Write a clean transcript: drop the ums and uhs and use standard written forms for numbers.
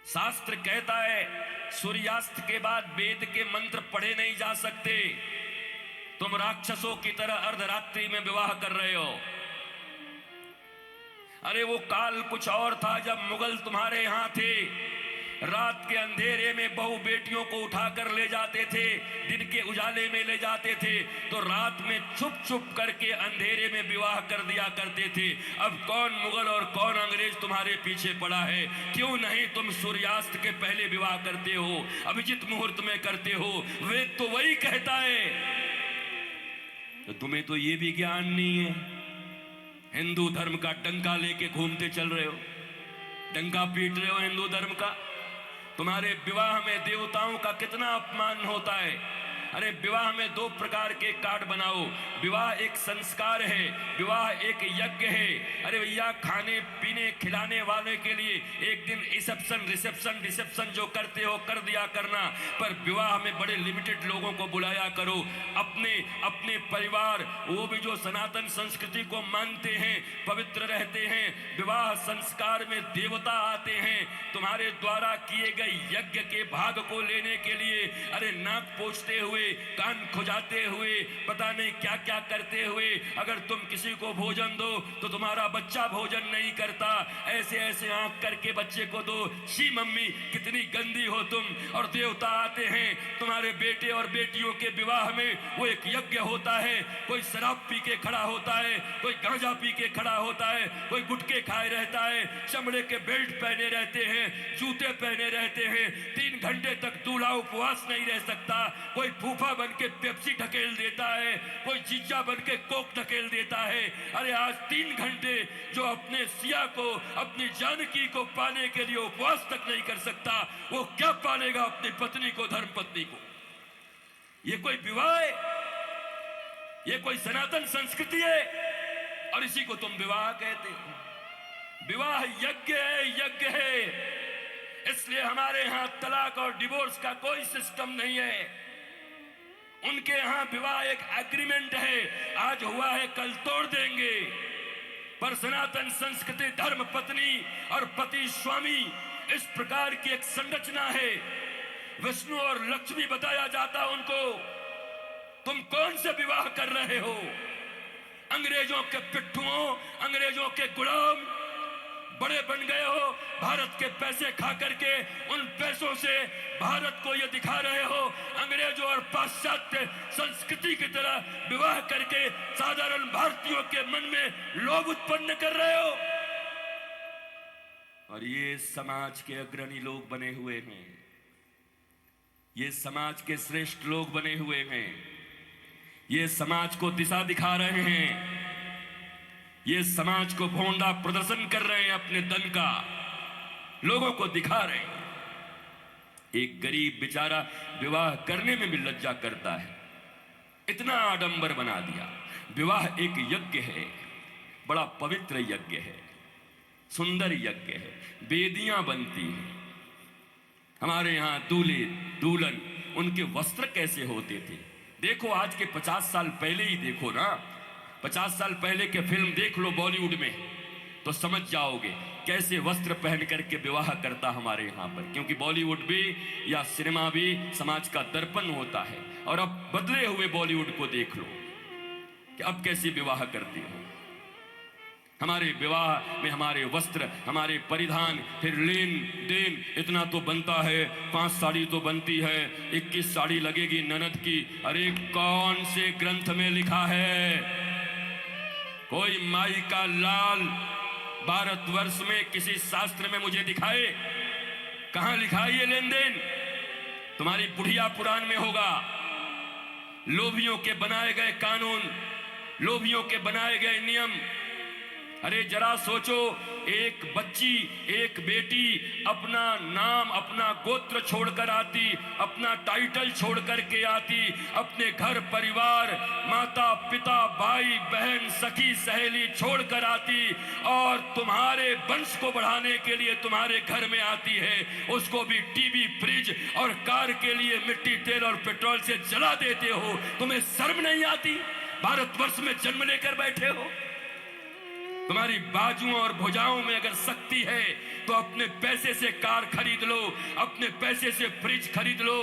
शास्त्र कहता है सूर्यास्त के बाद वेद के मंत्र पढ़े नहीं जा सकते। तुम राक्षसों की तरह अर्धरात्रि में विवाह कर रहे हो। अरे वो काल कुछ और था जब मुगल तुम्हारे यहां थे। रात के अंधेरे में बहू बेटियों को उठाकर ले जाते थे, दिन के उजाले में ले जाते थे, तो रात में छुप छुप करके अंधेरे में विवाह कर दिया करते थे। अब कौन मुगल और कौन अंग्रेज तुम्हारे पीछे पड़ा है? क्यों नहीं तुम सूर्यास्त के पहले विवाह करते हो, अभिजित मुहूर्त में करते हो? वेद तो वही कहता है। तो तुम्हें तो ये भी ज्ञान नहीं है। हिंदू धर्म का डंका लेके घूमते चल रहे हो, डंका पीट रहे हो हिंदू धर्म का। तुम्हारे विवाह में देवताओं का कितना अपमान होता है। अरे विवाह में दो प्रकार के कार्ड बनाओ। विवाह एक संस्कार है, विवाह एक यज्ञ है। अरे भैया, खाने पीने खिलाने वाले के लिए एक दिन रिसेप्शन जो करते हो कर दिया करना, पर विवाह में बड़े लिमिटेड लोगों को बुलाया करो। अपने अपने परिवार, वो भी जो सनातन संस्कृति को मानते हैं, पवित्र रहते हैं। विवाह संस्कार में देवता आते हैं तुम्हारे द्वारा किए गए यज्ञ के भाग को लेने के लिए। अरे नाक पोंछते हुए, कान खुजाते हुए, पता नहीं क्या क्या करते हुए अगर तुम किसी को भोजन दो तो तुम्हारा बच्चा भोजन नहीं करता। ऐसे ऐसे आंख करके बच्चे को दो। शी मम्मी कितनी गंदी हो तुम। और देवता आते हैं तुम्हारे बेटे और बेटियों के विवाह में। वो एक यज्ञ होता है। कोई शराब पी के खड़ा होता है, कोई गांजा पी के खड़ा होता है, कोई गुटखे खाए रहता है, चमड़े के बेल्ट पहने रहते हैं, जूते पहने रहते हैं। 3 घंटे तक दूल्हा उपवास नहीं रह सकता। कोई फूफा बन के पेप्सी ढकेल देता है, कोई जीजा बन के कोक ढकेल देता है। अरे आज 3 घंटे जो अपने सिया को, अपनी जानकी को पाने के लिए उपवास तक नहीं कर सकता, वो क्या पालेगा अपनी पत्नी को, धर्म पत्नी को? ये कोई विवाह है? ये कोई सनातन संस्कृति है? और इसी को तुम विवाह कहते हो। विवाह यज्ञ है, यज्ञ है। इसलिए हमारे यहां तलाक और डिवोर्स का कोई सिस्टम नहीं है। उनके यहां विवाह एक एग्रीमेंट है, आज हुआ है कल तोड़ देंगे। पर सनातन संस्कृति धर्म पत्नी और पति स्वामी, इस प्रकार की एक संरचना है। विष्णु और लक्ष्मी बताया जाता उनको। तुम कौन से विवाह कर रहे हो? अंग्रेजों के पिट्ठुओं, अंग्रेजों के गुलाम बड़े बन गए हो। भारत के पैसे खा करके उन पैसों से भारत को ये दिखा रहे हो अंग्रेजों और पाश्चात्य संस्कृति की तरह विवाह करके साधारण भारतीयों के मन में लोभ उत्पन्न कर रहे हो। और ये समाज के अग्रणी लोग बने हुए हैं, ये समाज के श्रेष्ठ लोग बने हुए हैं, ये समाज को दिशा दिखा रहे हैं, ये समाज को भोंडा प्रदर्शन कर रहे हैं, अपने दन का लोगों को दिखा रहे हैं। एक गरीब बेचारा विवाह करने में भी लज्जा करता है, इतना आडंबर बना दिया। विवाह एक यज्ञ है, बड़ा पवित्र यज्ञ है, सुंदर यज्ञ है, वेदियां बनती हैं। हमारे यहां दूल्हे दुल्हन, उनके वस्त्र कैसे होते थे देखो। आज के 50 साल पहले ही देखो ना, 50 साल पहले के फिल्म देख लो बॉलीवुड में, तो समझ जाओगे कैसे वस्त्र पहन करके विवाह करता हमारे यहाँ पर। क्योंकि बॉलीवुड भी या सिनेमा भी समाज का दर्पण होता है। और अब बदले हुए बॉलीवुड को देख लो कि अब कैसे विवाह करते हो। हमारे विवाह में हमारे वस्त्र, हमारे परिधान, फिर लेन देन इतना तो बनता है। 5 साड़ी तो बनती है, 21 साड़ी लगेगी ननद की। अरे कौन से ग्रंथ में लिखा है? कोई माई का लाल भारतवर्ष में किसी शास्त्र में मुझे दिखाए, कहां लिखा है ये लेन देन? तुम्हारी बुढ़िया पुराण में होगा। लोभियों के बनाए गए कानून, लोभियों के बनाए गए नियम। अरे जरा सोचो, एक बच्ची, एक बेटी अपना नाम, अपना गोत्र छोड़कर आती, अपना टाइटल छोड़ करके आती, अपने घर परिवार, माता पिता भाई बहन सखी सहेली छोड़कर आती, और तुम्हारे वंश को बढ़ाने के लिए तुम्हारे घर में आती है। उसको भी टीवी, फ्रिज और कार के लिए मिट्टी, तेल और पेट्रोल से जला देते हो। तुम्हें शर्म नहीं आती? भारतवर्ष में जन्म लेकर बैठे हो। तुम्हारी बाजुओं और भुजाओं में अगर शक्ति है तो अपने पैसे से कार खरीद लो, अपने पैसे से फ्रिज खरीद लो।